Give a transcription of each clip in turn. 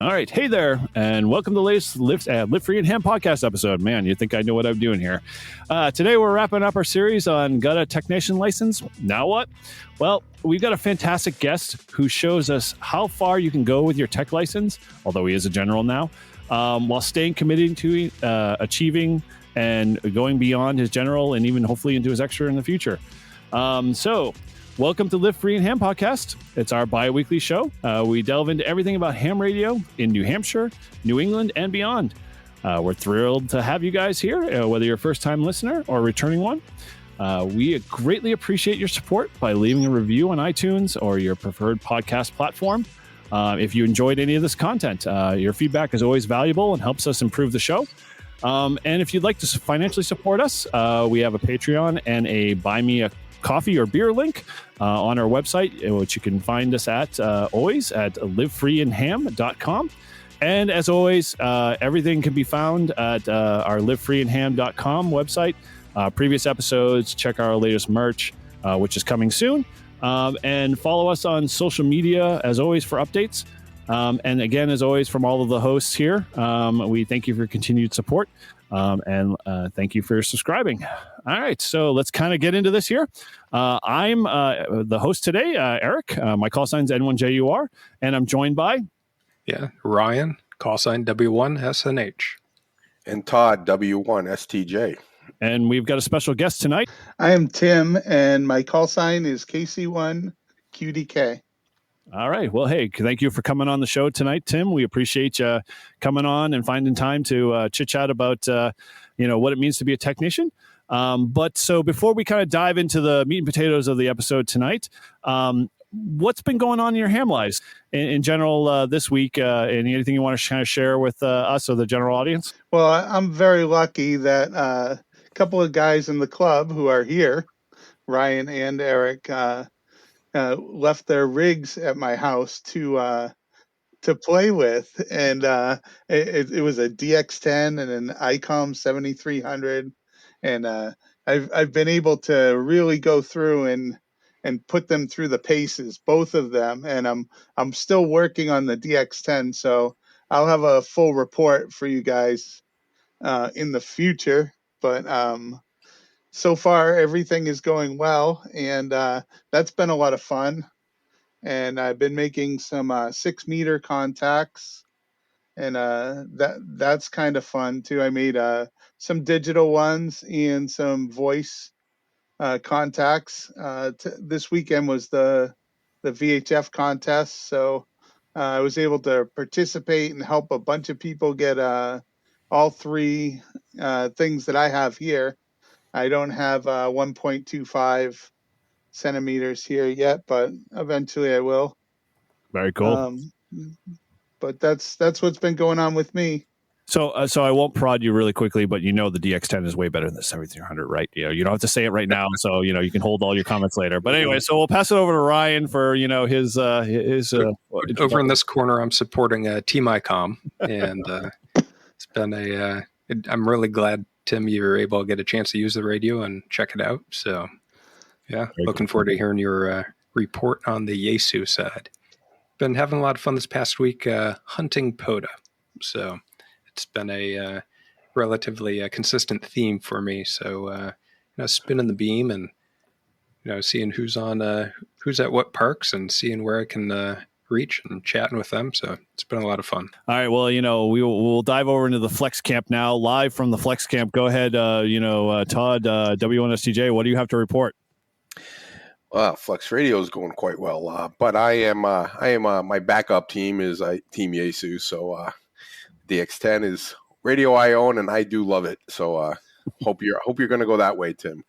All right. Hey there, and welcome to the latest Live Free and Ham podcast episode. Man, you think I know what I'm doing here. Today, we're wrapping up our series on Got a Technician License? Now what? Well, we've got a fantastic guest who shows us how far you can go with your tech license, although he is a general now, while staying committed to achieving and going beyond his general and even hopefully into his extra in the future. Welcome to Live Free and Ham podcast. It's our bi-weekly show. We delve into everything about ham radio in New Hampshire, New England, and beyond. We're thrilled to have you guys here, whether you're a first-time listener or a returning one. We greatly appreciate your support by leaving a review on iTunes or your preferred podcast platform. If you enjoyed any of this content, your feedback is always valuable and helps us improve the show. And if you'd like to financially support us, we have a Patreon and a Buy Me a Coffee or beer link on our website, which you can find us at always at livefreeandham.com. And as always, everything can be found at our livefreeandham.com website. Previous episodes, check our latest merch, which is coming soon. And follow us on social media, as always, for updates. And again, as always, from all of the hosts here, we thank you for your continued support. And thank you for subscribing. All right, so let's kind of get into this here. I'm the host today, Eric. My call sign's N1JUR, and I'm joined by... Ryan, call sign W1SNH. And Todd, W1STJ. And we've got a special guest tonight. I am Tim, and my call sign is KC1QDK. All right. Well, hey, thank you for coming on the show tonight, Tim. We appreciate you coming on and finding time to chit-chat about, what it means to be a technician. But so before we kind of dive into the meat and potatoes of the episode tonight, what's been going on in your ham lives in general this week? And anything you want to kind of share with us or the general audience? Well, I'm very lucky that a couple of guys in the club who are here, Ryan and Eric, left their rigs at my house to play with, and it was a DX10 and an ICOM 7300, and I've been able to really go through and put them through the paces, both of them, and I'm still working on the DX10, so I'll have a full report for you guys in the future, but so far, everything is going well, and that's been a lot of fun. And I've been making some 6-meter contacts, and that's kind of fun too. I made some digital ones and some voice contacts. This weekend was the VHF contest, so I was able to participate and help a bunch of people get all three things that I have here. I don't have 1.25 centimeters here yet, but eventually I will. Very cool. But that's what's been going on with me. So I won't prod you really quickly, but the DX10 is way better than the 7300, right? You don't have to say it right now, so you can hold all your comments later. But anyway, so we'll pass it over to Ryan for his over in this corner. I'm supporting Team ICOM, and it's been I'm really glad, Tim, you were able to get a chance to use the radio and check it out. So, yeah, looking forward to hearing your report on the Yaesu side. Been having a lot of fun this past week hunting POTA. So it's been a relatively consistent theme for me. So, spinning the beam and, seeing who's at what parks and seeing where I can reach and chatting with them. So it's been a lot of fun. All right. Well, we'll dive over into the Flex Camp now, live from the Flex Camp. Go ahead, Todd, W1STJ. What do you have to report? Flex Radio is going quite well, but I am my backup team is Team Yaesu. So DX10 is radio I own, and I do love it. So hope you're going to go that way, Tim.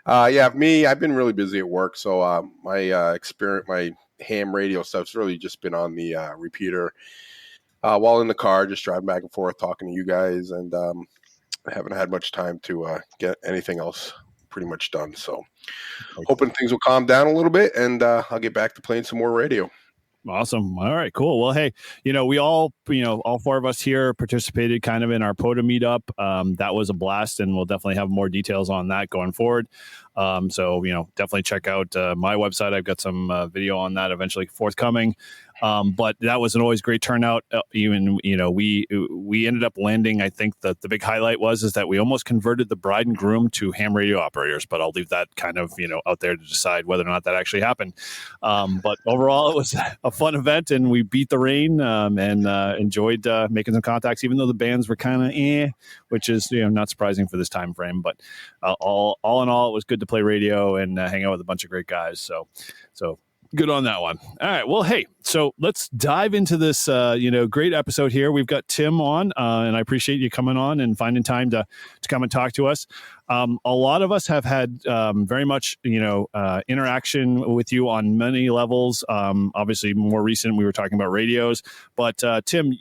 Me, I've been really busy at work, so my ham radio stuff's really just been on the repeater while in the car, just driving back and forth, talking to you guys, and I haven't had much time to get anything else pretty much done. So hoping things will calm down a little bit, and I'll get back to playing some more radio. Awesome. All right, cool. Well, hey, we all four of us here participated kind of in our POTA meetup. That was a blast, and we'll definitely have more details on that going forward. So, definitely check out my website. I've got some video on that eventually forthcoming. But that was an always great turnout. Even, we ended up landing. I think that the big highlight is that we almost converted the bride and groom to ham radio operators. But I'll leave that kind of out there to decide whether or not that actually happened. But overall, it was a fun event, and we beat the rain and enjoyed making some contacts, even though the bands were kind of which is not surprising for this time frame. But all in all, it was good to play radio and hang out with a bunch of great guys. So good on that one. All right. Well, hey, so let's dive into this, great episode here. We've got Tim on, and I appreciate you coming on and finding time to come and talk to us. A lot of us have had very much, interaction with you on many levels. Obviously, more recent, we were talking about radios. But Tim,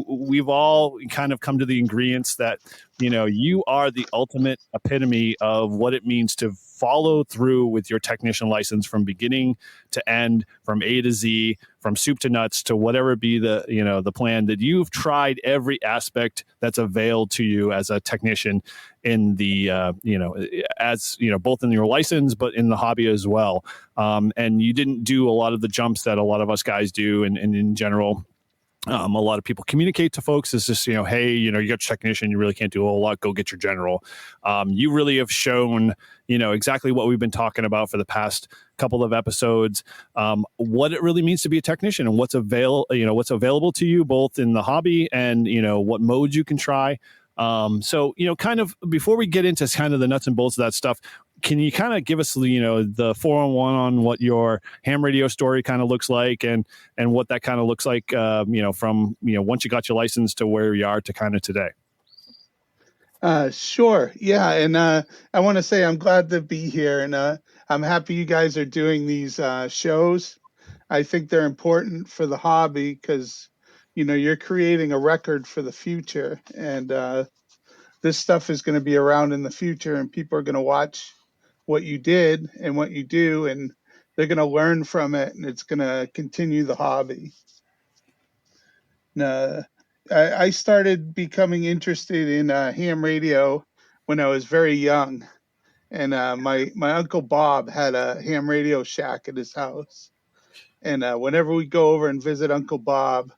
we've all kind of come to the ingredients that, you are the ultimate epitome of what it means to follow through with your technician license from beginning to end, from A to Z, from soup to nuts, to whatever be the plan. That you've tried every aspect that's availed to you as a technician in the both in your license but in the hobby as well. And you didn't do a lot of the jumps that a lot of us guys do, and in general. A lot of people communicate to folks is just, hey, you got your technician, you really can't do a whole lot, go get your general. You really have shown, exactly what we've been talking about for the past couple of episodes, what it really means to be a technician and what's available to you both in the hobby and, what modes you can try. So, kind of before we get into kind of the nuts and bolts of that stuff, can you kind of give us, the 4-on-1 on what your ham radio story kind of looks like and what that kind of looks like, from, once you got your license to where you are to kind of today? Sure. Yeah. And I want to say I'm glad to be here, and I'm happy you guys are doing these shows. I think they're important for the hobby because, you're creating a record for the future, and this stuff is going to be around in the future, and people are going to watch what you did and what you do, and they're going to learn from it, and it's going to continue the hobby. I started becoming interested in ham radio when I was very young, and my uncle Bob had a ham radio shack at his house, and whenever we go over and visit Uncle Bob,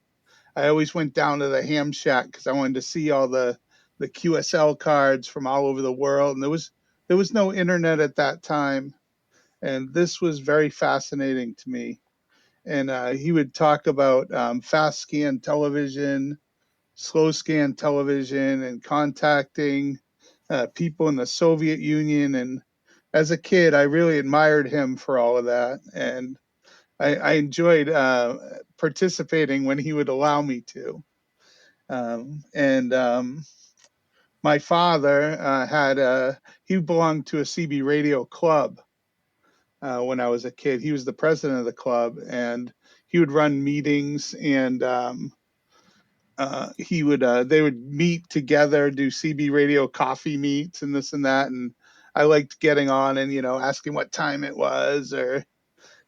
I always went down to the ham shack because I wanted to see all the QSL cards from all over the world, and there was no internet at that time, and this was very fascinating to me. And he would talk about fast scan television, slow scan television, and contacting people in the Soviet Union. And as a kid, I really admired him for all of that, and I enjoyed participating when he would allow me to. My father he belonged to a CB radio club when I was a kid. He was the president of the club, and he would run meetings, and they would meet together, do CB radio coffee meets and this and that. And I liked getting on and, asking what time it was, or,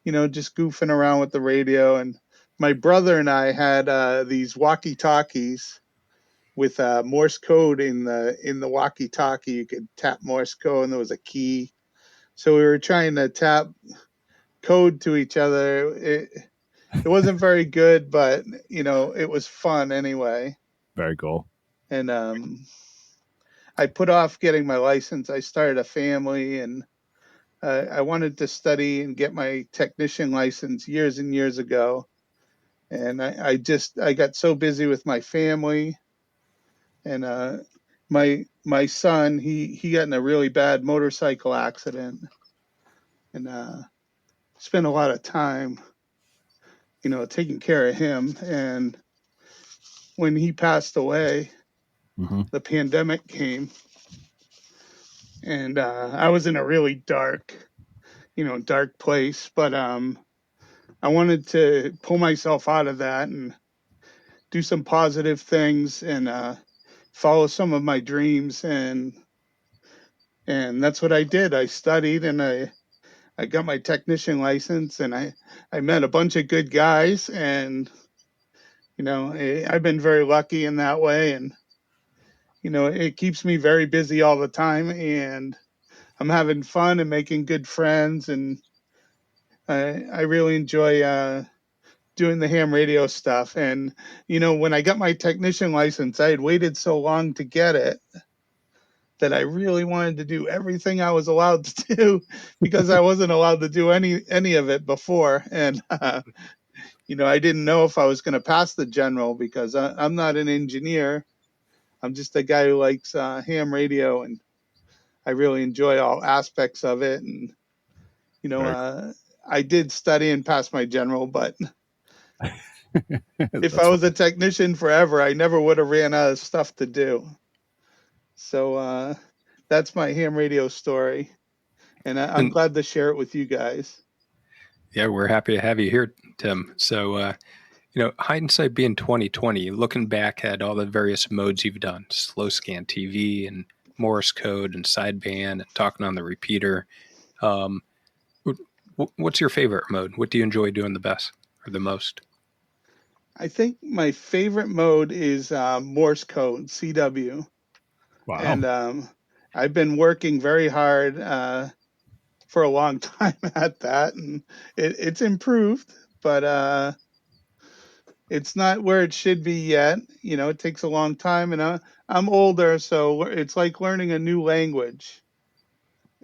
just goofing around with the radio. And my brother and I had these walkie-talkies with Morse code in the walkie-talkie. You could tap Morse code, and there was a key. So we were trying to tap code to each other. It wasn't very good, but it was fun anyway. Very cool. And I put off getting my license. I started a family, and I wanted to study and get my technician license years and years ago. And I got so busy with my family, and my son, he got in a really bad motorcycle accident, and spent a lot of time taking care of him. And when he passed away, the pandemic came, and I was in a really dark place. But I wanted to pull myself out of that and do some positive things and follow some of my dreams. And that's what I did. I studied, and I got my technician license, and I met a bunch of good guys, and I've been very lucky in that way, and it keeps me very busy all the time, and I'm having fun and making good friends, and I really enjoy doing the ham radio stuff. And, when I got my technician license, I had waited so long to get it that I really wanted to do everything I was allowed to do because I wasn't allowed to do any of it before. And, I didn't know if I was going to pass the general because I'm not an engineer. I'm just a guy who likes ham radio, and I really enjoy all aspects of it. And, I did study and pass my general, but if I was a technician forever, I never would have ran out of stuff to do. So that's my ham radio story. And I'm glad to share it with you guys. Yeah, we're happy to have you here, Tim. So, hindsight being 2020, looking back at all the various modes you've done, slow scan TV and Morse code and sideband and talking on the repeater. What's your favorite mode? What do you enjoy doing the best or the most? I think my favorite mode is Morse code, CW. Wow. And I've been working very hard for a long time at that, and it's improved, but it's not where it should be yet. It takes a long time, and I'm older, so it's like learning a new language.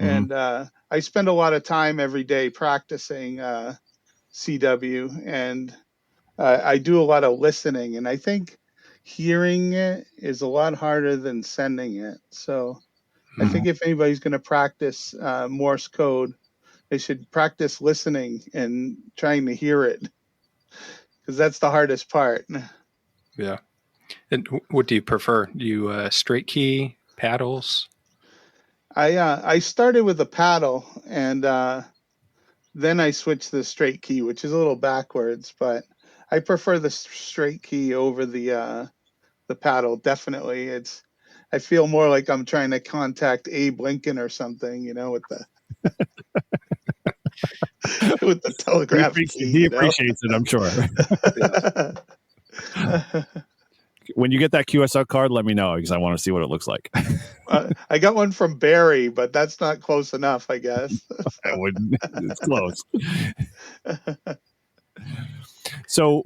Mm-hmm. And I spend a lot of time every day practicing CW, and I do a lot of listening, and I think hearing it is a lot harder than sending it. So I think if anybody's going to practice Morse code, they should practice listening and trying to hear it, because that's the hardest part. Yeah. And what do you prefer? Do you straight key, paddles? I started with a paddle, and then I switched to the straight key, which is a little backwards, but I prefer the straight key over the paddle. Definitely, I feel more like I'm trying to contact Abe Lincoln or something, with the with the telegraph key. He appreciates it, I'm sure. When you get that QSL card, let me know because I want to see what it looks like. I got one from Barry, but that's not close enough, I guess. I wouldn't. It's close. So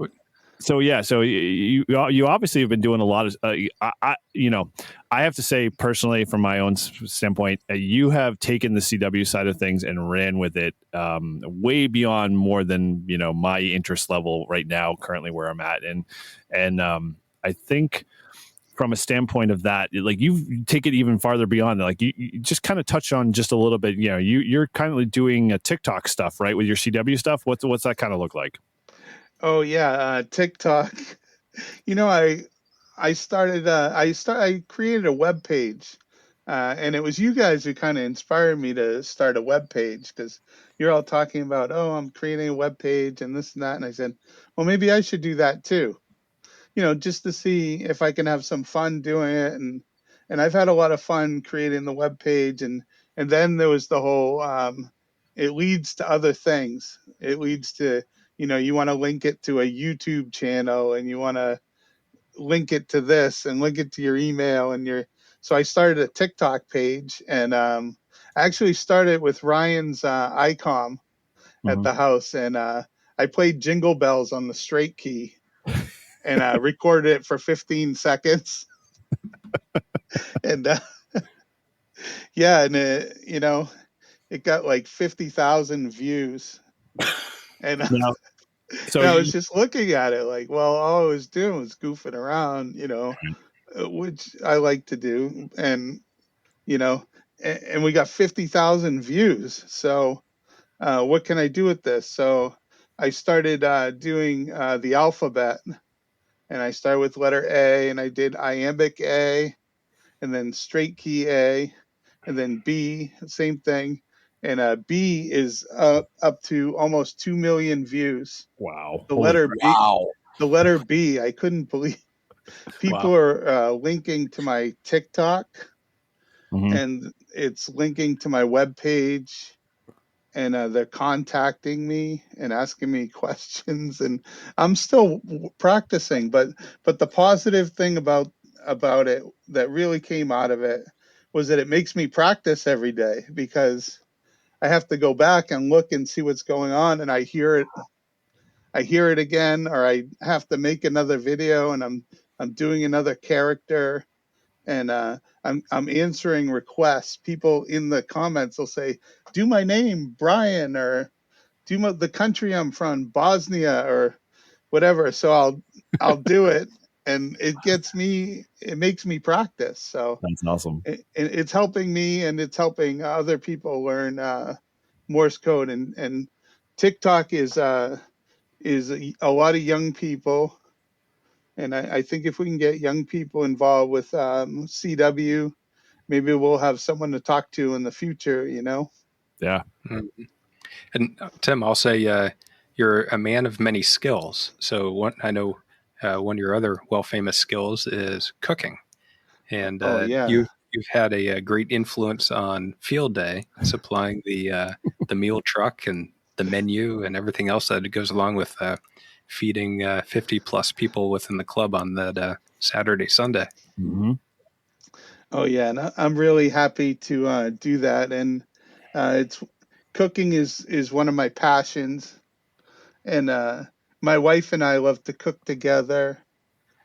yeah. So you obviously have been doing a lot of. I have to say personally, from my own standpoint, you have taken the CW side of things and ran with it way beyond more than my interest level right now, currently where I'm at, and I think from a standpoint of that, like you take it even farther beyond that. Like you just kind of touch on just a little bit. You're kind of doing a TikTok stuff, right, with your CW stuff. What's that kind of look like? Oh yeah, TikTok. I created a web page, and it was you guys who kind of inspired me to start a web page, because you're all talking about, oh, I'm creating a web page and this and that, and I said, well, maybe I should do that too. Just to see if I can have some fun doing it, and I've had a lot of fun creating the web page, and then there was the whole it leads to other things. It leads to you want to link it to a YouTube channel, and you want to link it to this and link it to your email and so I started a TikTok page, and I actually started with Ryan's ICOM at the house, and I played Jingle Bells on the straight key and recorded it for 15 seconds. And yeah, and it got like 50,000 views. And so I was just looking at it like, well, all I was doing was goofing around, which I like to do. And, and we got 50,000 views. So what can I do with this? So I started doing the alphabet, and I started with letter A, and I did iambic A, and then straight key A, and then B, same thing. And B is up to almost 2 million views. Wow. The letter B, I couldn't believe people are linking to my TikTok, and it's linking to my webpage, and they're contacting me and asking me questions, and I'm still practicing. But the positive thing about it that really came out of it was that it makes me practice every day, because I have to go back and look and see what's going on, and I hear I hear it again, or I have to make another video and I'm doing another character, and I'm answering requests. People in the comments will say, "Do my name, Brian," or "Do the country I'm from, Bosnia," or whatever. So I'll do it, and it makes me practice. So That's awesome. it's helping me, and it's helping other people learn Morse code. And TikTok is a lot of young people, and I think if we can get young people involved with CW, maybe we'll have someone to talk to in the future. Yeah. Mm-hmm. And Tim, I'll say you're a man of many skills. So I know one of your other famous skills is cooking, and Oh yeah. you've had a great influence on Field Day, supplying the meal truck and the menu and everything else that goes along with feeding 50 plus people within the club on that Saturday, Sunday. Mm-hmm. Oh yeah, and I'm really happy to do that. And it's cooking is one of my passions, and my wife and I love to cook together.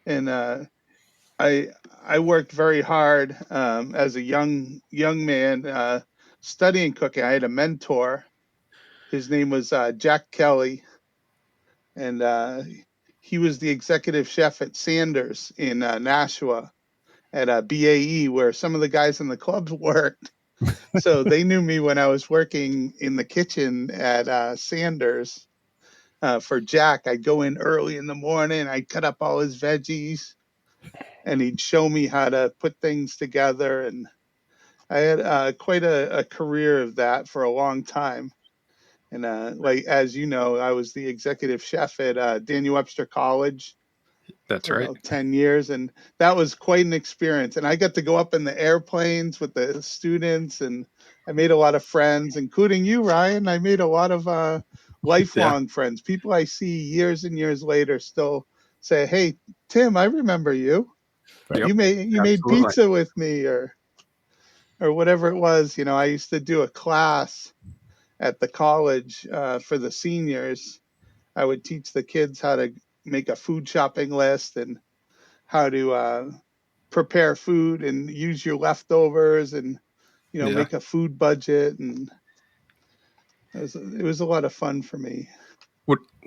And I I worked very hard as a young man studying cooking. I had a mentor. His name was Jack Kelly, and he was the executive chef at Sanders in Nashua at BAE, where some of the guys in the clubs worked. So they knew me when I was working in the kitchen at Sanders for Jack. I'd go in early in the morning, I'd cut up all his veggies, and he'd show me how to put things together. And I had quite a career of that for a long time. And like, as you know, I was the executive chef at Daniel Webster College That's for right. about 10 years. And that was quite an experience. And I got to go up in the airplanes with the students, and I made a lot of friends, including you, Ryan. I made a lot of lifelong friends. People I see years and years later still say, "Hey, Tim, I remember you. Yep. You made Absolutely. pizza with me," or whatever it was. I used to do a class at the college for the seniors. I would teach the kids how to make a food shopping list and how to prepare food and use your leftovers, and Yeah. make a food budget. And it was a lot of fun for me.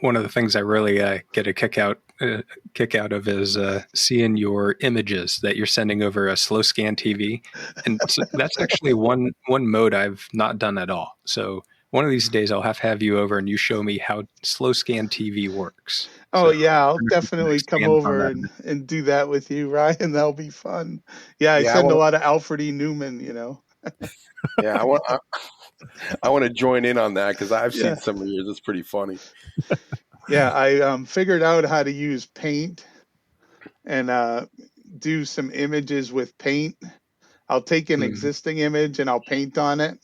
One of the things I really get a kick out of is seeing your images that you're sending over a slow scan TV, and so that's actually one mode I've not done at all. So one of these days I'll have you over and you show me how slow scan TV works. Oh So yeah, I'll if you can definitely come expand upon over that. and do that with you, Ryan. That'll be fun. Yeah, I Yeah, send a lot of Alfred E. Newman. yeah. I want to join in on that because I've Yeah. seen some of yours. It's pretty funny. Yeah, I figured out how to use paint and do some images with paint. I'll take an existing image and I'll paint on it,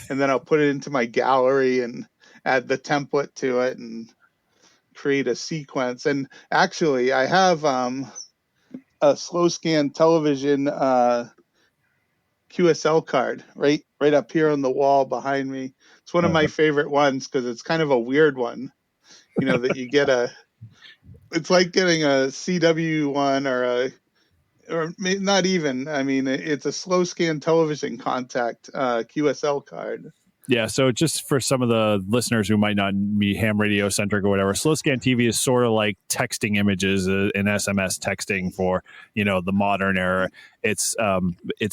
and then I'll put it into my gallery and add the template to it and create a sequence. And actually, I have a slow scan television QSL card right up here on the wall behind me. It's one of my favorite ones because it's kind of a weird one. That you get it's like getting a CW one or not even. I mean, it's a slow scan television contact QSL card. Yeah, so just for some of the listeners who might not be ham radio centric or whatever, slow scan TV is sort of like texting images in SMS texting for the modern era. It's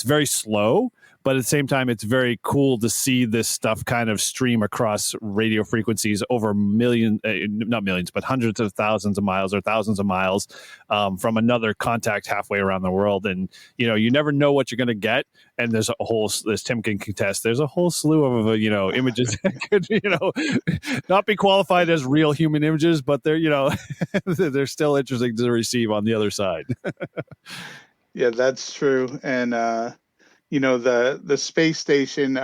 very slow, but at the same time, it's very cool to see this stuff kind of stream across radio frequencies over not millions, but hundreds of thousands of miles or thousands of miles from another contact halfway around the world. And you never know what you're going to get. And there's as Tim can contest, there's a whole slew of images that could not be qualified as real human images, but they're they're still interesting to receive on the other side. Yeah, that's true. And the space station,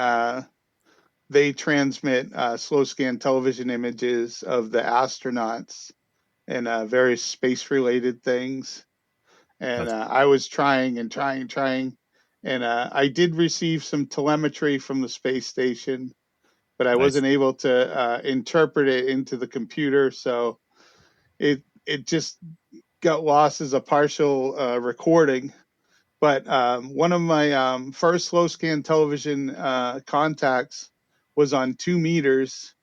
they transmit slow scan television images of the astronauts and various space related things. And I was trying and trying, and I did receive some telemetry from the space station, but I Nice. wasn't able to interpret it into the computer, so it just got lost as a partial recording. But one of my first slow scan television contacts was on 2 meters,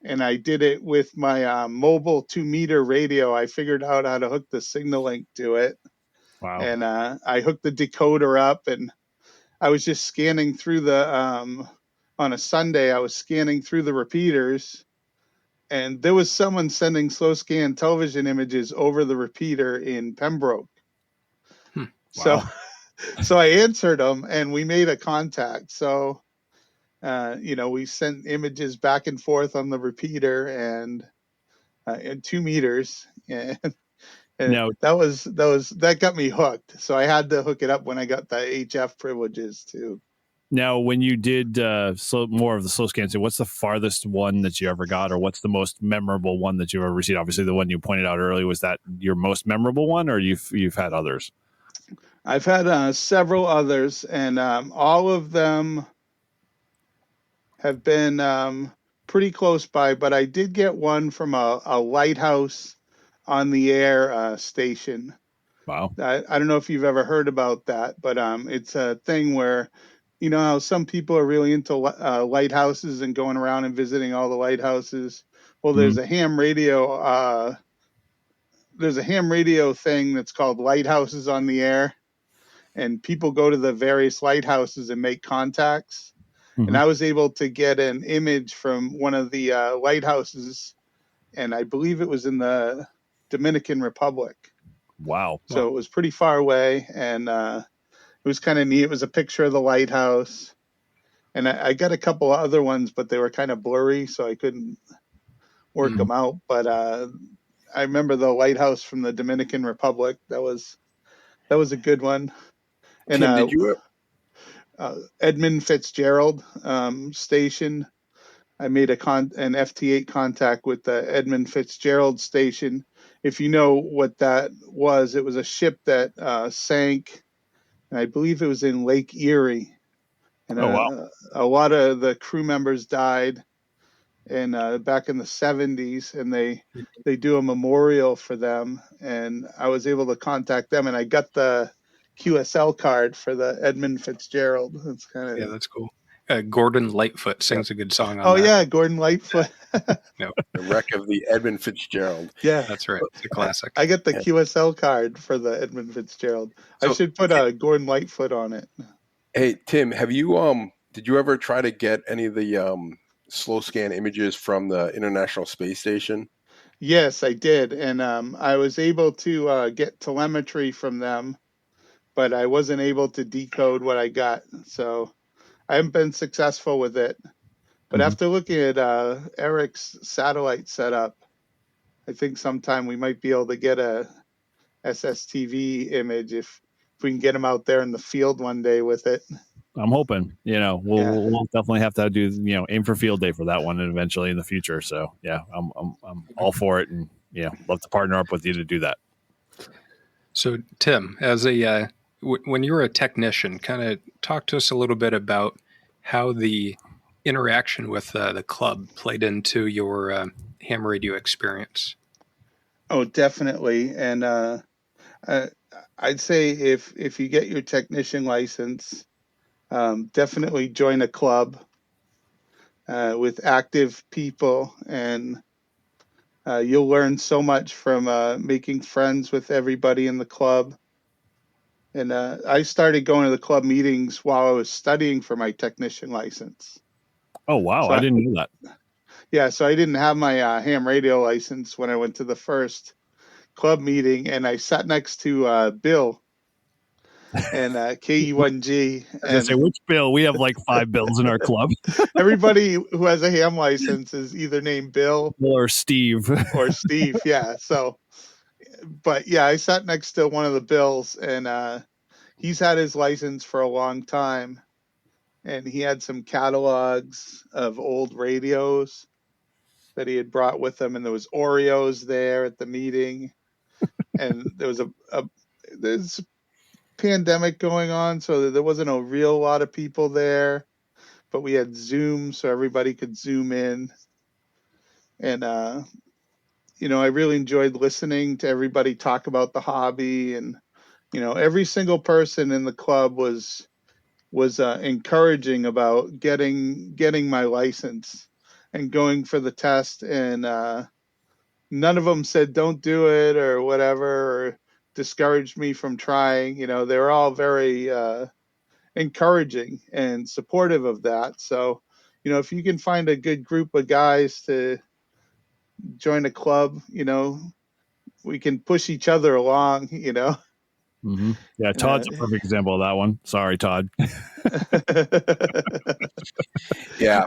and I did it with my mobile 2-meter radio. I figured out how to hook the signal link to it, Wow. and I hooked the decoder up, and I was just scanning through the on a Sunday. I was scanning through the repeaters, and there was someone sending slow scan television images over the repeater in Pembroke. So, Wow. so I answered them, and we made a contact. So, we sent images back and forth on the repeater, and 2 meters, and Now, that got me hooked. So I had to hook it up when I got the HF privileges too. Now, when you did more of the slow scans, what's the farthest one that you ever got, or what's the most memorable one that you've ever received? Obviously, the one you pointed out earlier, was that your most memorable one, or you've had others? I've had several others, and all of them have been pretty close by. But I did get one from a lighthouse on the air station. Wow. I don't know if you've ever heard about that, but it's a thing where, you know how some people are really into lighthouses and going around and visiting all the lighthouses. Well, there's a ham radio. There's a ham radio thing that's called Lighthouses on the Air, and people go to the various lighthouses and make contacts. And I was able to get an image from one of the lighthouses, and I believe it was in the Dominican Republic. Wow. So it was pretty far away, and it was kind of neat. It was a picture of the lighthouse, and I got a couple of other ones, but they were kind of blurry, so I couldn't work them out. But I remember the lighthouse from the Dominican Republic. That was a good one. And Tim, did you Edmund Fitzgerald station? I made an FT8 contact with the Edmund Fitzgerald station. If you know what that was, it was a ship that sank, and I believe it was in Lake Erie. And a lot of the crew members died, and back in the 70s, and they do a memorial for them. And I was able to contact them, and I got the QSL card for the Edmund Fitzgerald. That's kind of that's cool. Gordon Lightfoot sings a good song on Oh that. yeah, Gordon Lightfoot. the wreck of the Edmund Fitzgerald? Yeah, That's right. It's a classic. I get the QSL card for the Edmund Fitzgerald. I should put a Gordon Lightfoot on it. Hey Tim, have you did you ever try to get any of the slow scan images from the International Space Station? Yes, I did, and I was able to get telemetry from them, but I wasn't able to decode what I got. So I haven't been successful with it. But after looking at Eric's satellite setup, I think sometime we might be able to get a SSTV image if we can get him out there in the field one day with it. I'm hoping, we'll definitely have to do, aim for field day for that one and eventually in the future. So yeah, I'm all for it, and love to partner up with you to do that. So Tim, as a when you were a technician, kind of talk to us a little bit about how the interaction with the club played into your ham radio experience. Oh, definitely. And I'd say if you get your technician license, definitely join a club with active people, and you'll learn so much from making friends with everybody in the club. And I started going to the club meetings while I was studying for my technician license. Oh, wow. So I didn't know that. Yeah, so I didn't have my ham radio license when I went to the first club meeting, and I sat next to Bill and KE1G. I was gonna say, which Bill? We have like 5 Bills in our club. Everybody who has a ham license is either named Bill or Steve. Or Steve, yeah. So, but yeah, I sat next to one of the Bills, and he's had his license for a long time, and he had some catalogs of old radios that he had brought with him, and there was Oreos there at the meeting, and there was there's a pandemic going on, so there wasn't a real lot of people there, but we had Zoom so everybody could Zoom in. And, I really enjoyed listening to everybody talk about the hobby. And, every single person in the club was encouraging about getting my license and going for the test. And none of them said don't do it or whatever, or discouraged me from trying. They were all very encouraging and supportive of that. So, if you can find a good group of guys to join a club, we can push each other along. Mm-hmm. Yeah, Todd's a perfect example of that one. Sorry, Todd. Yeah.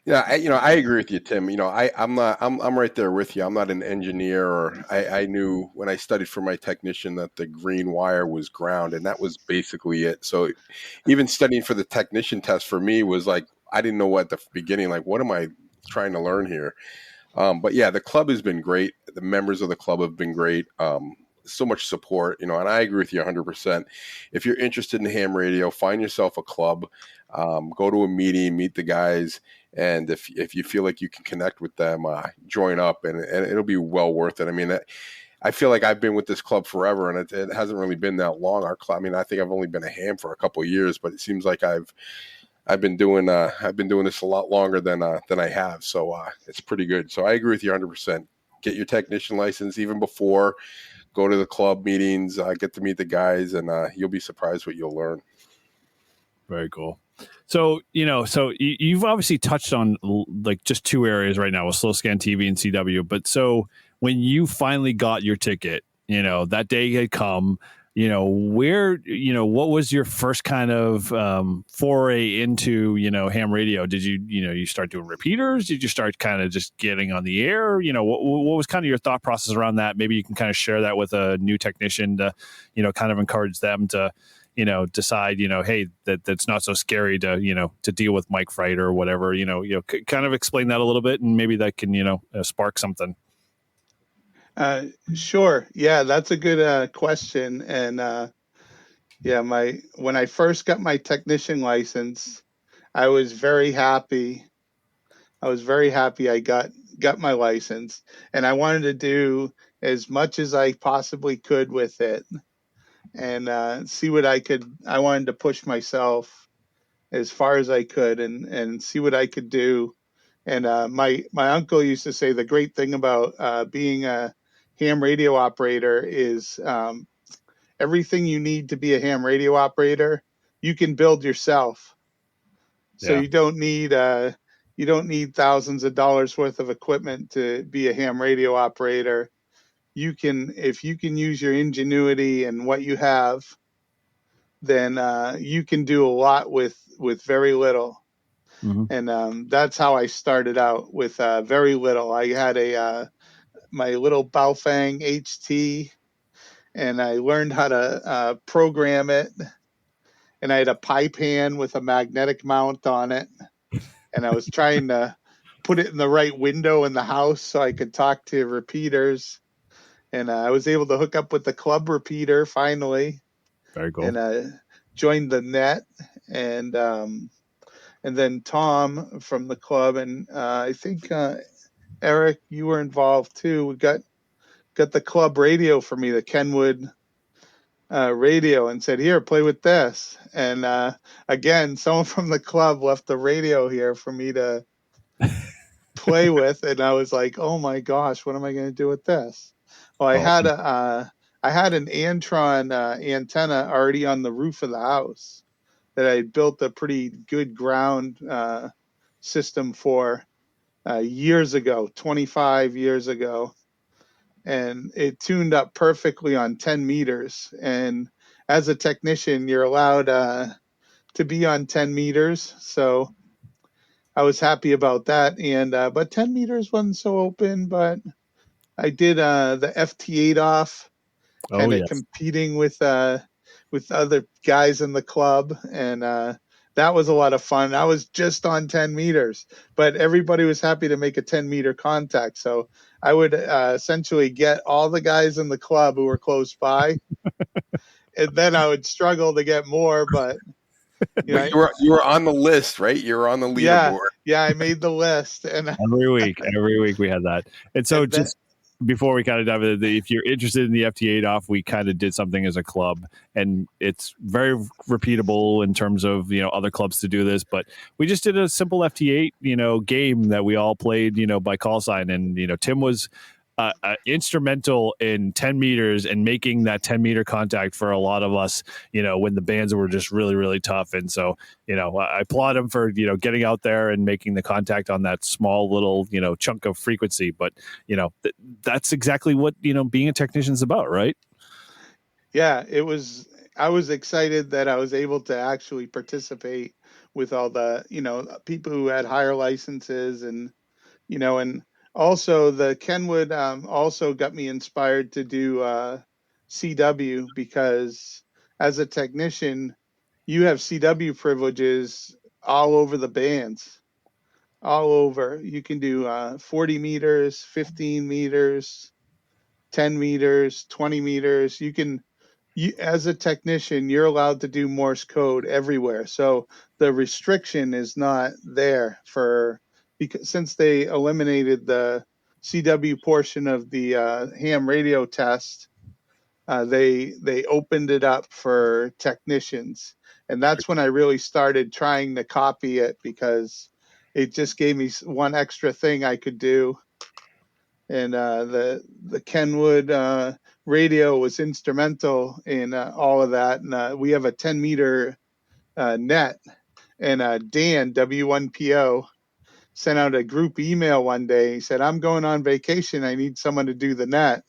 Yeah, I agree with you, Tim. I'm right there with you. I'm not an engineer, or I knew when I studied for my technician that the green wire was ground, and that was basically it. So even studying for the technician test for me was like, I didn't know at the beginning, like, what am I trying to learn here? But yeah, the club has been great. The members of the club have been great. So much support, and I agree with you 100%. If you're interested in ham radio, find yourself a club, go to a meeting, meet the guys. And if you feel like you can connect with them, join up, and it'll be well worth it. I mean, I feel like I've been with this club forever, and it hasn't really been that long. Our club, I mean, I think I've only been a ham for a couple of years, but it seems like I've been doing this a lot longer than I have. So it's pretty good. So I agree with you 100%. Get your technician license even before. Go to the club meetings, get to meet the guys, and you'll be surprised what you'll learn. Very cool. So, you've obviously touched on like just two areas right now with Slow Scan TV and CW. But so when you finally got your ticket, that day had come, what was your first kind of foray into, ham radio? Did you start doing repeaters? Did you start kind of just getting on the air? What was kind of your thought process around that? Maybe you can kind of share that with a new technician to, kind of encourage them to, decide, hey, that's not so scary to, to deal with mic fright or whatever, kind of explain that a little bit, and maybe that can, spark something. Sure. Yeah, that's a good question. And when I first got my technician license, I was very happy. I got my license, and I wanted to do as much as I possibly could with it, and see what I could. I wanted to push myself as far as I could, and see what I could do. And my uncle used to say the great thing about being a ham radio operator is everything you need to be a ham radio operator, you can build yourself. So you don't need thousands of dollars worth of equipment to be a ham radio operator. If you can use your ingenuity and what you have, then you can do a lot with very little. Mm-hmm. And that's how I started out, with very little. I had my little Baofeng HT, and I learned how to program it. And I had a pie pan with a magnetic mount on it, and I was trying to put it in the right window in the house so I could talk to repeaters. And I was able to hook up with the club repeater finally. Very cool. And joined the net, and then Tom from the club, and I think Eric, you were involved too. We got the club radio for me, the Kenwood radio, and said, "Here, play with this." And again, someone from the club left the radio here for me to play with, and I was like, "Oh my gosh, what am I going to do with this?" Well, I had an Antron antenna already on the roof of the house that I built a pretty good ground system for years ago, 25 years ago. And it tuned up perfectly on 10 meters. And as a technician, you're allowed to be on 10 meters. So I was happy about that. And but 10 meters wasn't so open, but I did the FT8 off, kind of competing with other guys in the club, and that was a lot of fun. I was just on 10 meters, but everybody was happy to make a 10-meter contact. So I would essentially get all the guys in the club who were close by, and then I would struggle to get more. But Yeah, you were on the list, right? You were on the leaderboard. yeah, I made the list, and every week we had that. And so and that, just before we kind of dive into if you're interested in the FT8 off, we kind of did something as a club, and it's very repeatable in terms of other clubs to do this. But we just did a simple FT8 game that we all played by call sign, and Tim was instrumental in 10 meters and making that 10-meter contact for a lot of us, when the bands were just really, really tough. And so, I applaud him for, getting out there and making the contact on that small little, chunk of frequency. But, that's exactly what, being a technician is about, right? yeah, I was excited that I was able to actually participate with all the, people who had higher licenses, and also the Kenwood also got me inspired to do CW, because as a technician, you have CW privileges all over the bands, all over. You can do 40 meters, 15 meters, 10 meters, 20 meters. As a technician, you're allowed to do Morse code everywhere. So the restriction is not there because since they eliminated the CW portion of the ham radio test, they opened it up for technicians, and that's when I really started trying to copy it, because it just gave me one extra thing I could do. And the Kenwood radio was instrumental in all of that. And we have a 10-meter net, and Dan W1PO sent out a group email one day. He said, "I'm going on vacation. I need someone to do the net."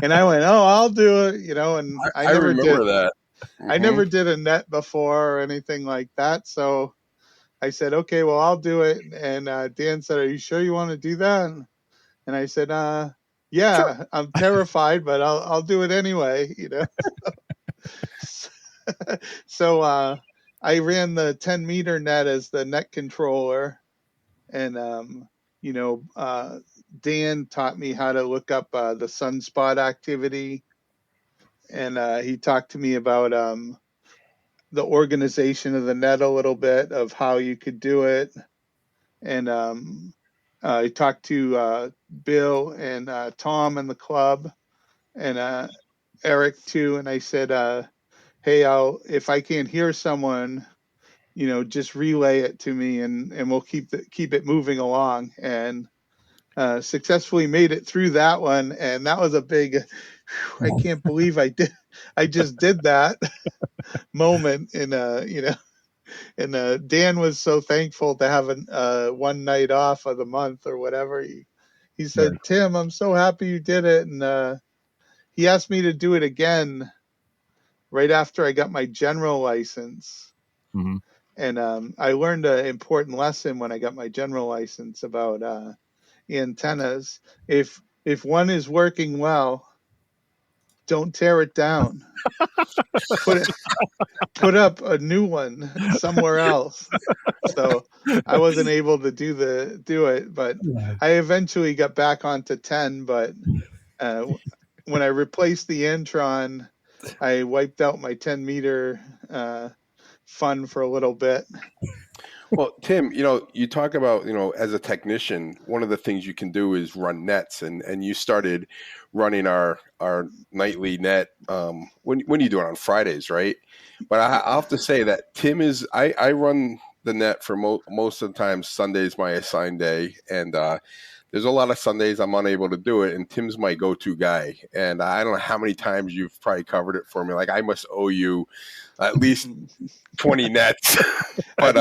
And I went, "Oh, I'll do it." And I never remember did that. I never did a net before or anything like that. So I said, "Okay, well, I'll do it." And Dan said, "Are you sure you want to do that?" And I said, "Yeah, sure. I'm terrified, but I'll do it anyway." So I ran the 10-meter net as the net controller, and Dan taught me how to look up the sunspot activity, and he talked to me about the organization of the net a little bit, of how you could do it. And I talked to Bill and Tom in the club, and Eric too. And I said, "Hey, if I can't hear someone, just relay it to me, and we'll keep it moving along." And successfully made it through that one, and that was a big. I can't believe I just did that moment. And Dan was so thankful to have one night off of the month or whatever. He said, Sure. "Tim, I'm so happy you did it." And he asked me to do it again right after I got my general license. Mm-hmm. And I learned an important lesson when I got my general license about antennas. If one is working well, don't tear it down. Put up a new one somewhere else. So I wasn't able to do it, but I eventually got back onto 10. But when I replaced the Antron, I wiped out my 10-meter fun for a little bit. Well, Tim, you talk about, as a technician, one of the things you can do is run nets, and you started running our nightly net when you do it on Fridays, right? But I'll have to say that Tim is I run the net for most of the time. Sunday's my assigned day, and there's a lot of Sundays I'm unable to do it, and Tim's my go-to guy. And I don't know how many times you've probably covered it for me. Like, I must owe you at least 20 nets. But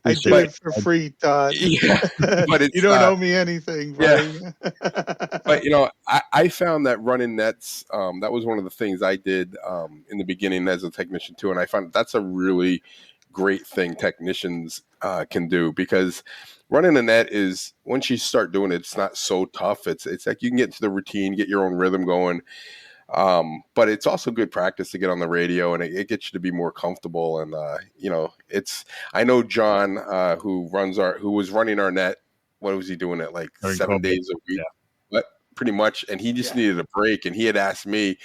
I do it for free, Todd. Yeah, but you don't owe me anything, buddy. Yeah. But I found that running nets, that was one of the things I did in the beginning as a technician too, and I found that's a really great thing technicians can do, because running a net is, once you start doing it, it's not so tough. It's like you can get into the routine, get your own rhythm going. But it's also good practice to get on the radio, and it gets you to be more comfortable. And I know John, who was running our net. What was he doing it like 7 days a week? Yeah. But pretty much, and he just needed a break. And he had asked me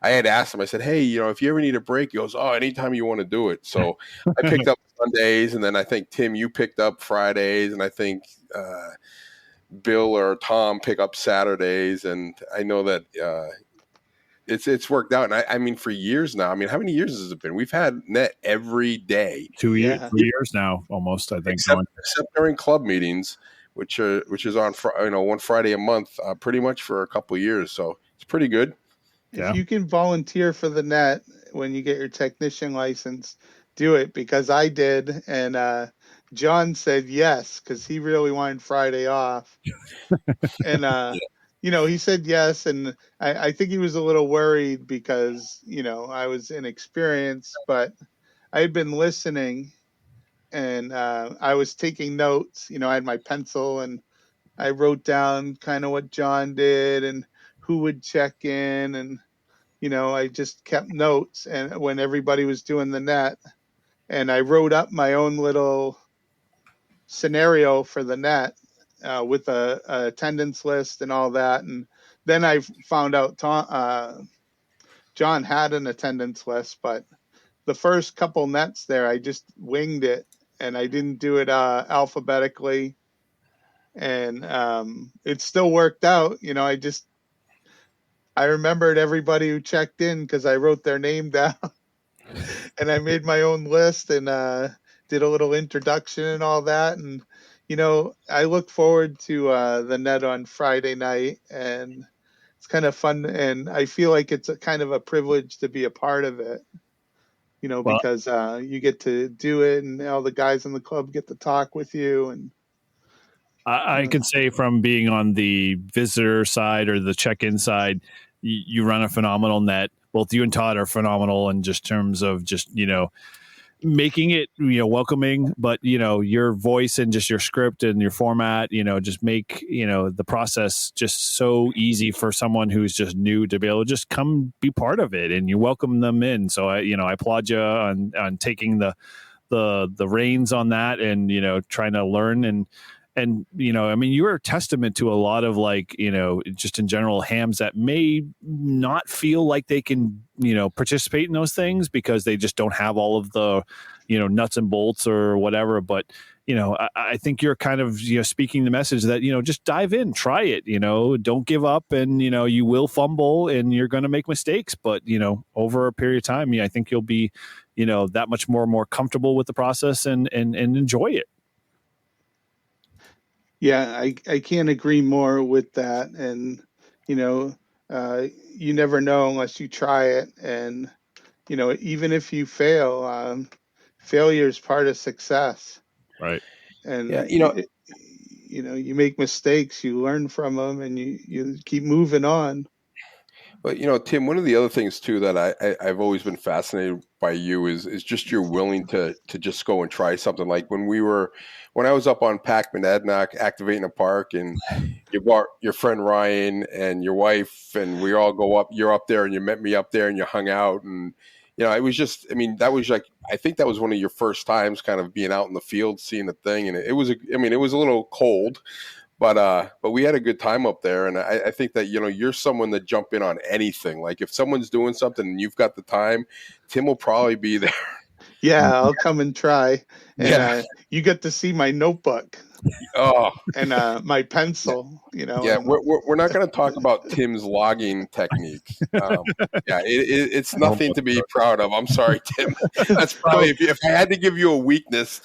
I had asked him, I said, hey, if you ever need a break, he goes, oh, anytime you want to do it. So I picked up Sundays, and then I think, Tim, you picked up Fridays, and I think Bill or Tom pick up Saturdays. And I know that it's worked out. And I mean, for years now, I mean, how many years has it been? We've had net every day. 2 years, 3 years now, almost, I think. Except during club meetings, which is on one Friday a month, pretty much for a couple of years. So it's pretty good. If you can volunteer for the net when you get your technician license, do it, because I did, and John said yes because he really wanted Friday off, and he said yes, and I think he was a little worried because I was inexperienced, but I had been listening, and I was taking notes. I had my pencil, and I wrote down kind of what John did and who would check in, and I just kept notes, and when everybody was doing the net, and I wrote up my own little scenario for the net with a attendance list and all that. And then I found out John had an attendance list, but the first couple nets there, I just winged it, and I didn't do it alphabetically, and it still worked out. I remembered everybody who checked in because I wrote their name down, and I made my own list and did a little introduction and all that. And, I look forward to the net on Friday night, and it's kind of fun. And I feel like it's a kind of a privilege to be a part of it, because you get to do it, and all the guys in the club get to talk with you. And I can say, from being on the visitor side or the check-in side, you run a phenomenal net. Both you and Todd are phenomenal in just terms of just, making it, welcoming, but, your voice and just your script and your format, just make, the process just so easy for someone who's just new to be able to just come be part of it, and you welcome them in. So I applaud you on taking the reins on that, and, trying to learn. And, I mean, you're a testament to a lot of, like, just in general, hams that may not feel like they can, participate in those things because they just don't have all of the, nuts and bolts or whatever. But, I think you're kind of, speaking the message that, just dive in, try it, don't give up, and, you will fumble and you're going to make mistakes. But, over a period of time, I think you'll be, that much more comfortable with the process and enjoy it. Yeah, I can't agree more with that. And, you never know unless you try it. And, even if you fail, failure is part of success. Right. And, you make mistakes, you learn from them, and you keep moving on. But, Tim, one of the other things, too, that I've always been fascinated by you is just you're willing to just go and try something. Like when I was up on Pac-Monadnock activating a park, and you brought your friend Ryan and your wife, and we all go up, you're up there, and you met me up there, and you hung out. And, it was just, I mean, that was like, I think that was one of your first times kind of being out in the field, seeing the thing. And it was a little cold. But we had a good time up there, and I think that you're someone that jump in on anything. Like if someone's doing something and you've got the time, Tim will probably be there. Yeah, I'll come and try. And you get to see my notebook. Oh, and my pencil. Yeah, we're not going to talk about Tim's logging techniques. It's nothing to be proud of. I'm sorry, Tim. That's probably if I had to give you a weakness,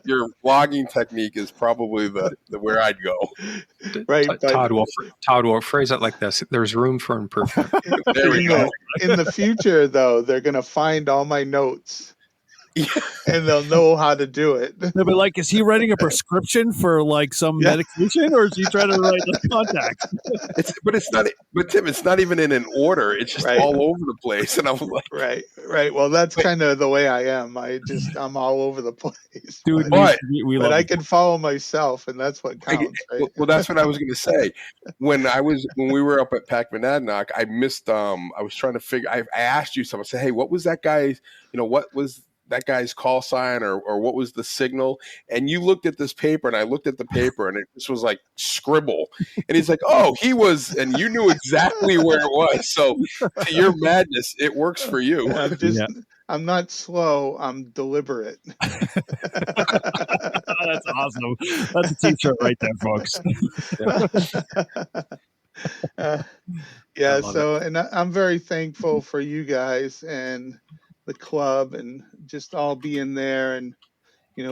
your logging technique is probably the where I'd go. Right, Todd will phrase it like this: "There's room for improvement." There we go. In the future, though, they're going to find all my notes. And they'll know how to do it. No, but like, is he writing a prescription for like some medication, or is he trying to write like contacts? But Tim, it's not even in an order. It's just all over the place. And I'm like, right. Well, that's kind of the way I am. I'm all over the place. Dude, but I can follow myself, and that's what counts. Right? Well, that's what I was going to say. When we were up at Pac-Monadnock, I missed. I was trying to figure. I asked you something. I said, "Hey, what was that guy's? What was that guy's call sign or what was the signal? And you looked at this paper, and I looked at the paper, and it just was like scribble. And he's like, oh, he was, and you knew exactly where it was. So to your madness, it works for you. I'm not slow. I'm deliberate. That's awesome. That's a t-shirt right there, folks. Yeah. So, and I'm very thankful for you guys and the club and just all being there and,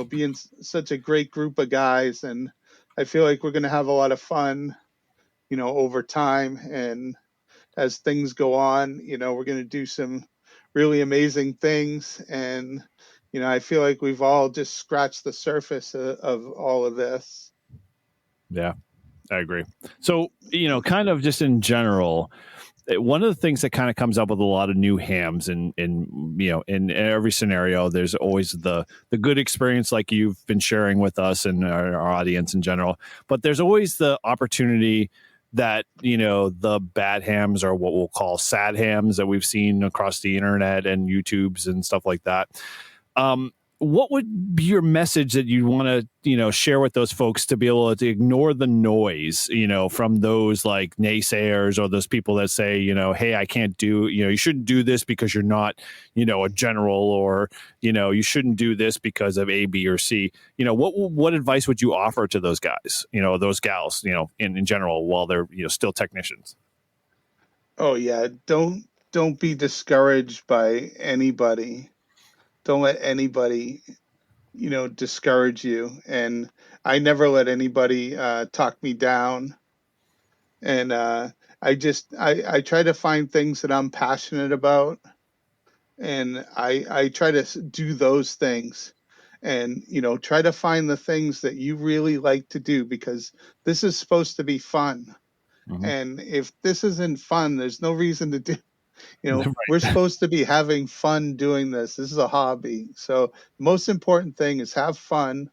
being such a great group of guys. And I feel like we're going to have a lot of fun, over time. And as things go on, we're going to do some really amazing things. And, I feel like we've all just scratched the surface of all of this. Yeah, I agree. So, kind of just in general, one of the things that kind of comes up with a lot of new hams in every scenario, there's always the good experience like you've been sharing with us and our audience in general, but there's always the opportunity that the bad hams or what we'll call sad hams that we've seen across the internet and YouTubes and stuff like that. What would be your message that you want to, share with those folks to be able to ignore the noise, from those like naysayers or those people that say, hey, I can't do, you shouldn't do this because you're not, a general, or, you shouldn't do this because of A, B, or C. What advice would you offer to those guys, those gals, in general, while they're, still technicians? Oh yeah. Don't be discouraged by anybody. Don't let anybody, discourage you. And I never let anybody talk me down. And I try to find things that I'm passionate about, and I try to do those things, and try to find the things that you really like to do, because this is supposed to be fun. Mm-hmm. And if this isn't fun, there's no reason to do. Right. We're supposed to be having fun doing this. This is a hobby. So the most important thing is have fun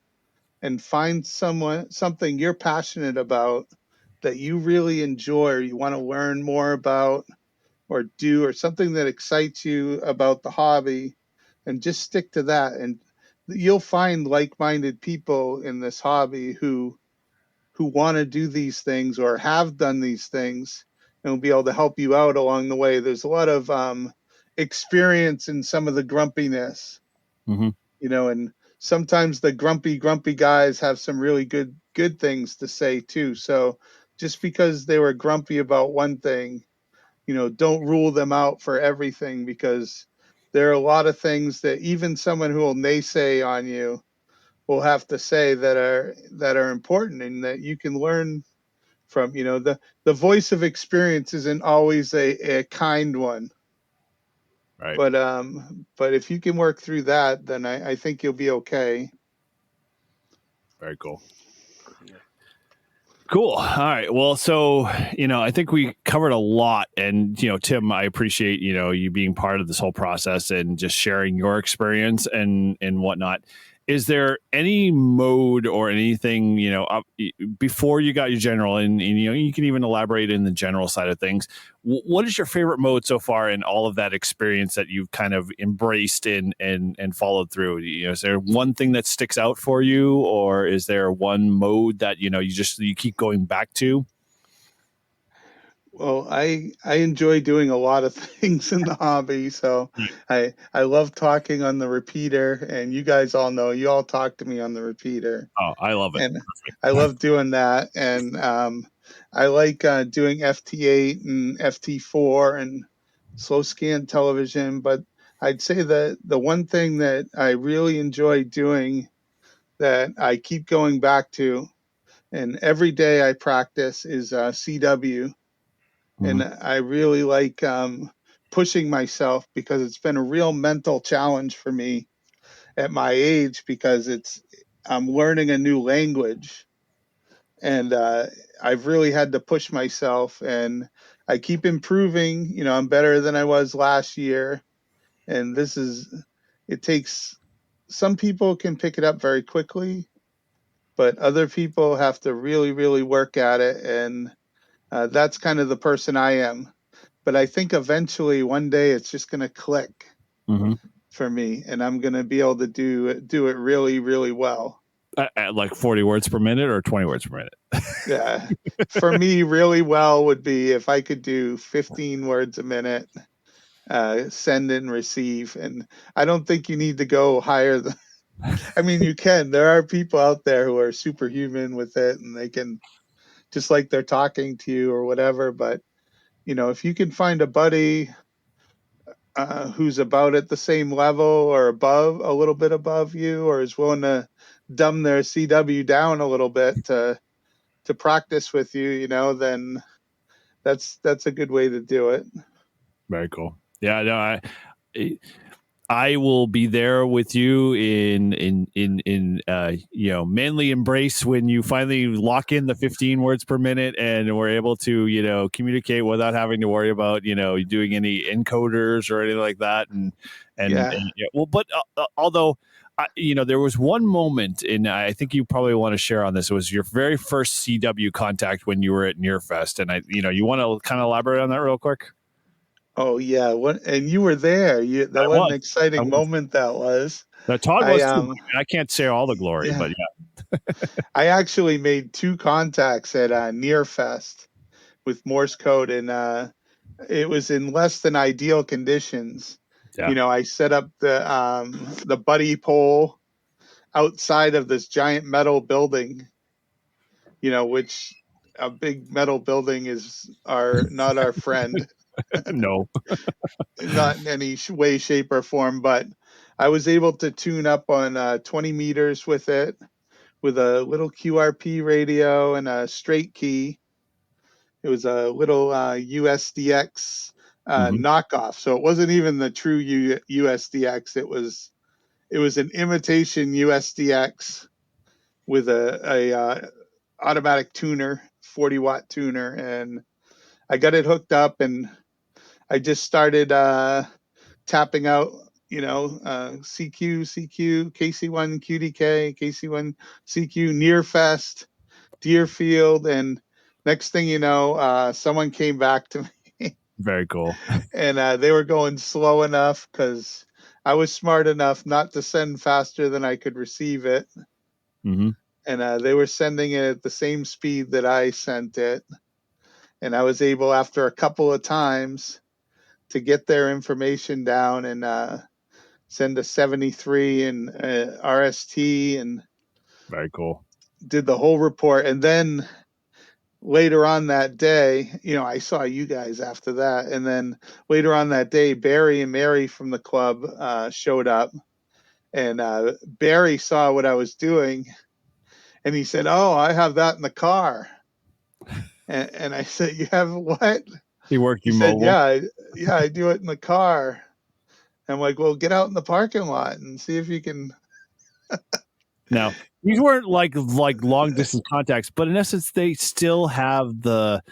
and find something you're passionate about that you really enjoy or you want to learn more about or do, or something that excites you about the hobby, and just stick to that. And you'll find like-minded people in this hobby who want to do these things or have done these things, and will be able to help you out along the way. There's a lot of experience in some of the grumpiness, Mm-hmm. And sometimes the grumpy guys have some really good things to say too. So just because they were grumpy about one thing, don't rule them out for everything, because there are a lot of things that even someone who will naysay on you will have to say that are important and that you can learn from. The voice of experience isn't always a kind one. Right. But if you can work through that, then I think you'll be okay. Very cool. Cool. All right. Well, so, I think we covered a lot, and, Tim, I appreciate, you being part of this whole process and just sharing your experience and whatnot. Is there any mode or anything, before you got your general, and you can even elaborate in the general side of things. What is your favorite mode so far in all of that experience that you've kind of embraced and followed through? Is there one thing that sticks out for you, or is there one mode that, you keep going back to? Well, I enjoy doing a lot of things in the hobby, so I love talking on the repeater, and you guys all know, you all talk to me on the repeater. Oh, I love it. And I love doing that, and I like doing FT8 and FT4 and slow scan television. But I'd say that the one thing that I really enjoy doing, that I keep going back to, and every day I practice, is CW. Mm-hmm. And I really like pushing myself, because it's been a real mental challenge for me at my age, because I'm learning a new language, and I've really had to push myself, and I keep improving. I'm better than I was last year, and it takes, some people can pick it up very quickly, but other people have to really, really work at it, and that's kind of the person I am. But I think eventually one day it's just going to click. Mm-hmm. for me, and I'm going to be able to do it really, really well. At like 40 words per minute or 20 words per minute? Yeah. For me, really well would be if I could do 15 words a minute, send and receive. And I don't think you need to go higher than, I mean, you can. There are people out there who are superhuman with it, and they can, just like they're talking to you or whatever. But, if you can find a buddy who's about at the same level or above, a little bit above you, or is willing to dumb their CW down a little bit to practice with you, then that's a good way to do it. Very cool. Yeah, no, I will be there with you in manly embrace when you finally lock in the 15 words per minute and we're able to communicate without having to worry about doing any encoders or anything like that. But although there was one moment, and I think you probably want to share on this. It was your very first CW contact when you were at Nearfest, and you want to kind of elaborate on that real quick. Oh yeah, and you were there. What an exciting moment that was. Now, Todd was too. I can't say all the glory, but yeah. I actually made 2 contacts at Nearfest with Morse code, and it was in less than ideal conditions. Yeah. I set up the buddy pole outside of this giant metal building, which a big metal building is not our friend. No. Not in any way, shape, or form, but I was able to tune up on 20 meters with it, with a little QRP radio and a straight key. It was a little USDX knockoff, so it wasn't even the true USDX. It was an imitation USDX with a automatic tuner, 40-watt tuner, and I got it hooked up, and I just started tapping out, CQ, KC1 QDK, KC1 CQ, Nearfest, Deerfield, and next thing you know, someone came back to me. Very cool. And they were going slow enough because I was smart enough not to send faster than I could receive it. Mm-hmm. And they were sending it at the same speed that I sent it. And I was able, after a couple of times, to get their information down and send a 73 and RST, and very cool. Did the whole report. And then later on that day, I saw you guys after that. And then later on that day, Barry and Mary from the club showed up, and Barry saw what I was doing, and he said, "Oh, I have that in the car." And I said, "You have what?" He worked you he mobile? Said, yeah, I do it in the car. I'm like, well, get out in the parking lot and see if you can. Now, these weren't like long distance contacts, but in essence, they still have the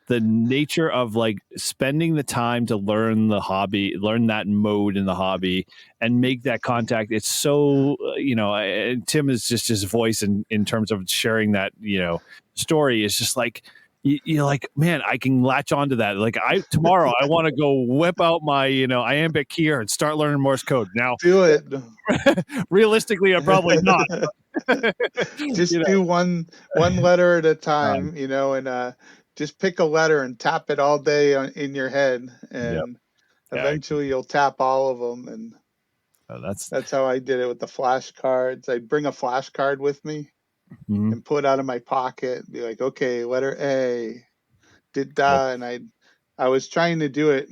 nature of like spending the time to learn the hobby, learn that mode in the hobby, and make that contact. It's so and Tim is just his voice in terms of sharing that story is just like. You're like, man, I can latch onto that. Like tomorrow I want to go whip out my, iambic keyer and start learning Morse code. Now do it. Realistically, I'm probably not. Just do one letter at a time, and just pick a letter and tap it all day in your head, and eventually you'll tap all of them. And that's how I did it with the flashcards. I'd bring a flashcard with me. Mm-hmm. And pull it out of my pocket and be like, okay, letter A, dit da, and I was trying to do it,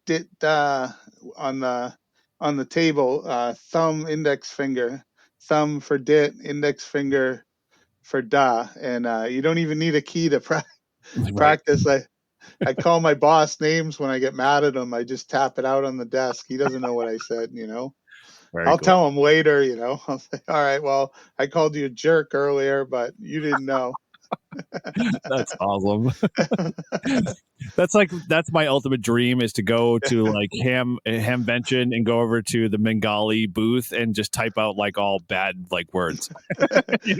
dit da on the table, thumb, index finger, thumb for dit, index finger for da, and you don't even need a key to practice. I call my boss names when I get mad at him. I just tap it out on the desk. He doesn't know what I said, I'll tell him later, I'll say, all right, well, I called you a jerk earlier, but you didn't know. That's awesome. That's my ultimate dream, is to go to like Hamvention and go over to the Bengali booth and just type out like all bad like words.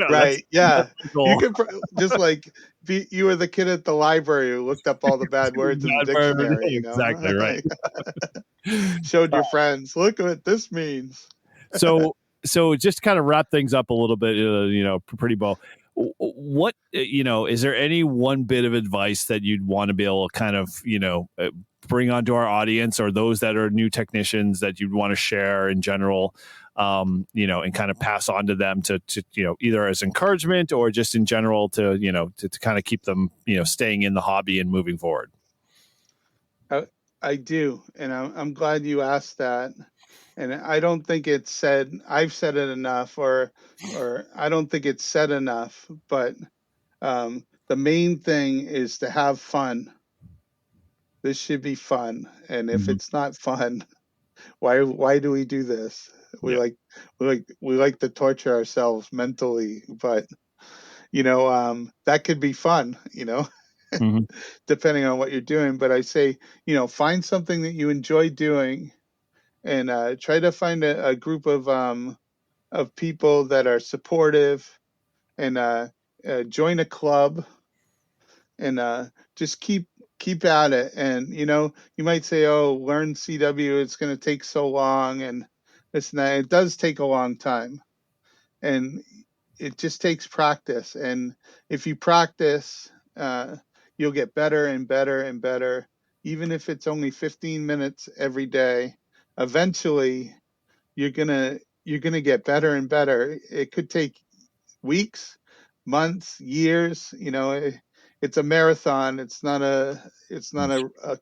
Right. Yeah. Cool. You could just like you were the kid at the library who looked up all the bad words in the dictionary. Exactly right. showed your friends, look what this means. So just kind of wrap things up a little bit, Pretty Bo. What, is there any one bit of advice that you'd want to be able to kind of, bring onto our audience, or those that are new technicians that you'd want to share in general, and kind of pass on to them to either as encouragement or just in general to kind of keep them, staying in the hobby and moving forward? I do. And I'm glad you asked that. And I don't think it's said, I've said it enough, or I don't think it's said enough, but the main thing is to have fun. This should be fun. And if it's not fun, why do we do this? We like to torture ourselves mentally, but that could be fun, depending on what you're doing. But I say, find something that you enjoy doing, and try to find a group of people that are supportive, and join a club, and just keep at it. And you might say, oh, learn CW, it's going to take so long, and this and that. It does take a long time, and it just takes practice. And if you practice, you'll get better and better and better. Even if it's only 15 minutes every day, eventually you're gonna get better and better. It could take weeks, months, years. It's a marathon. It's not a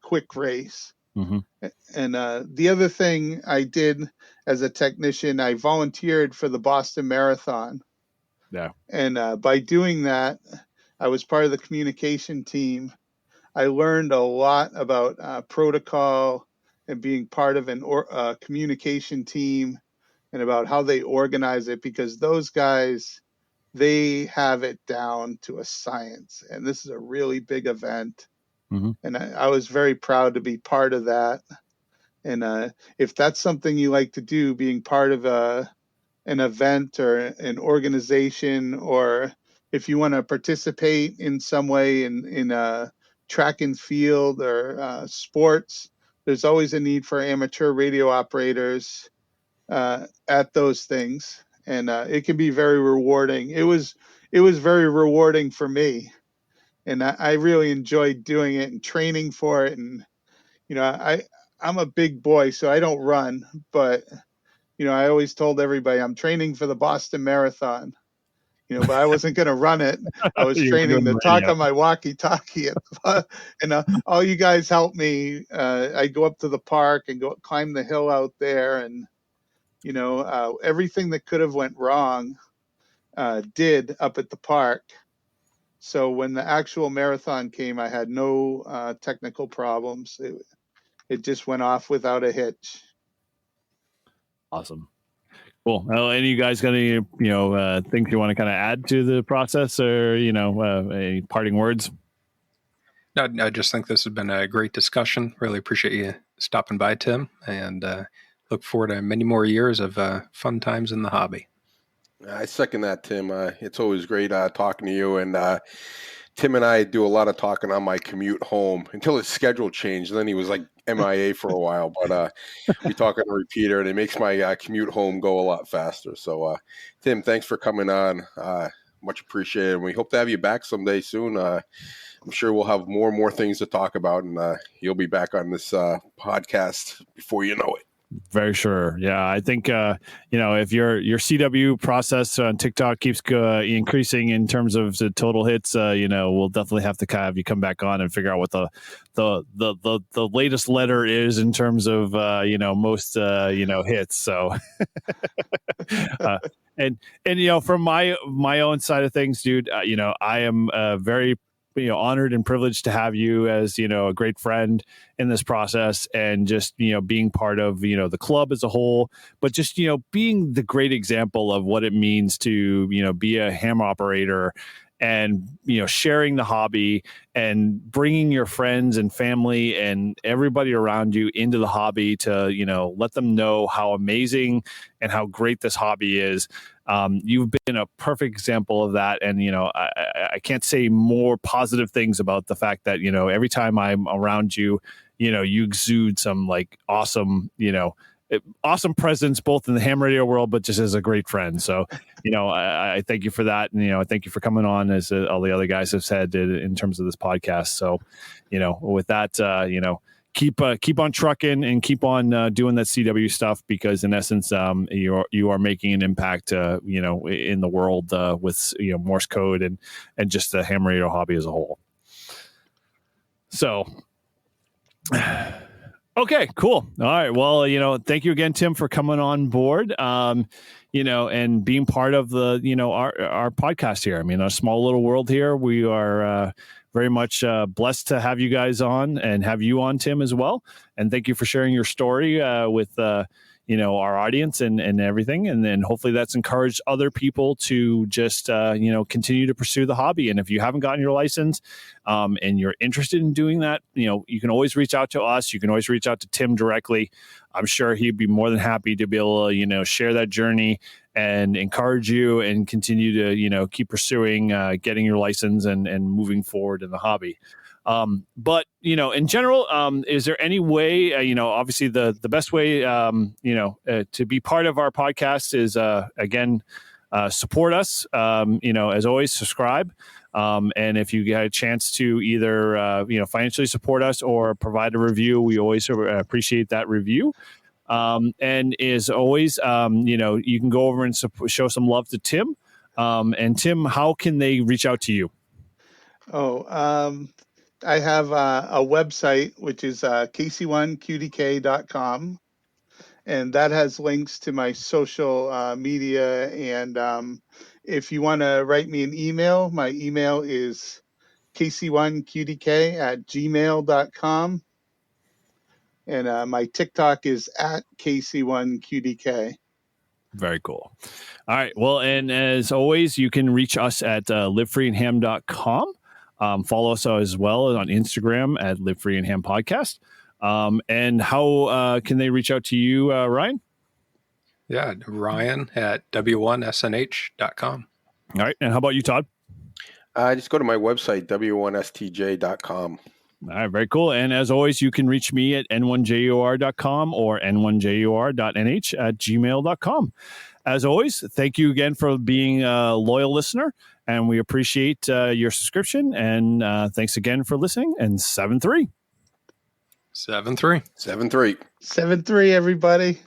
quick race. And the other thing I did as a technician, I volunteered for the Boston Marathon. Yeah. And by doing that, I was part of the communication team. I learned a lot about protocol and being part of a communication team, and about how they organize it, because those guys, they have it down to a science. And this is a really big event. And I was very proud to be part of that. And if that's something you like to do, being part of an event or an organization, or if you want to participate in some way in track and field or sports, there's always a need for amateur radio operators at those things. And it can be very rewarding. It was very rewarding for me, and I really enjoyed doing it and training for it. And I'm a big boy, so I don't run, but I always told everybody I'm training for the Boston Marathon, but I wasn't going to run it. I was training to talk on my walkie-talkie, and all you guys help me. I go up to the park and go climb the hill out there, and everything that could have went wrong did up at the park. So when the actual marathon came, I had no technical problems. It just went off without a hitch. Awesome. Cool. Well, any of you guys got any, things you want to kind of add to the process, or, any parting words? No, I just think this has been a great discussion. Really appreciate you stopping by, Tim, and look forward to many more years of fun times in the hobby. I second that, Tim. It's always great talking to you. And Tim and I do a lot of talking on my commute home until his schedule changed. And then he was like MIA for a while. But we talk on a repeater, and it makes my commute home go a lot faster. So, Tim, thanks for coming on. Much appreciated. And we hope to have you back someday soon. I'm sure we'll have more and more things to talk about, and you'll be back on this podcast before you know it. Very sure. Yeah, I think if your CW process on TikTok keeps increasing in terms of the total hits, we'll definitely have to have you come back on and figure out what the latest letter is in terms of most hits. So and from my own side of things, dude, I am very honored and privileged to have you as a great friend in this process, and just being part of the club as a whole, but just being the great example of what it means to be a ham operator, and sharing the hobby and bringing your friends and family and everybody around you into the hobby to let them know how amazing and how great this hobby is. You've been a perfect example of that, and I can't say more positive things about the fact that every time I'm around you, you exude some like awesome, awesome presence both in the ham radio world, but just as a great friend. So, I thank you for that. And, I thank you for coming on, as all the other guys have said in terms of this podcast. So, with that, keep on trucking and keep on doing that CW stuff, because in essence, you are making an impact, in the world with, Morse code and just the ham radio hobby as a whole. So, okay, cool. All right. Well, thank you again, Tim, for coming on board, and being part of the, our podcast here. I mean, a small little world here. We are very much blessed to have you guys on and have you on, Tim, as well. And thank you for sharing your story with, our audience and everything. And then hopefully that's encouraged other people to just, continue to pursue the hobby. And if you haven't gotten your license and you're interested in doing that, you can always reach out to us. You can always reach out to Tim directly. I'm sure he'd be more than happy to be able to, share that journey and encourage you and continue to, keep pursuing getting your license and moving forward in the hobby. But, in general, is there any way, obviously the best way, to be part of our podcast is, again, support us, as always, subscribe. And if you get a chance to either, financially support us or provide a review, we always appreciate that review. And as always, you can go over and show some love to Tim. And Tim, how can they reach out to you? I have a website, which is kc1qdk.com, and that has links to my social media. And if you want to write me an email, my email is kc1qdk@gmail.com. And my TikTok is @kc1qdk. Very cool. All right. Well, and as always, you can reach us at livefreeandham.com. Follow us as well on Instagram at Live Free and Ham Podcast. And how can they reach out to you, Ryan? Yeah, Ryan at w1snh.com. All right. And how about you, Todd? Just go to my website, w1stj.com. All right. Very cool. And as always, you can reach me at n1jur.com or n1jur.nh@gmail.com. As always, thank you again for being a loyal listener, and we appreciate your subscription. And thanks again for listening. And 7-3. 7-3. 7-3. 7-3, everybody.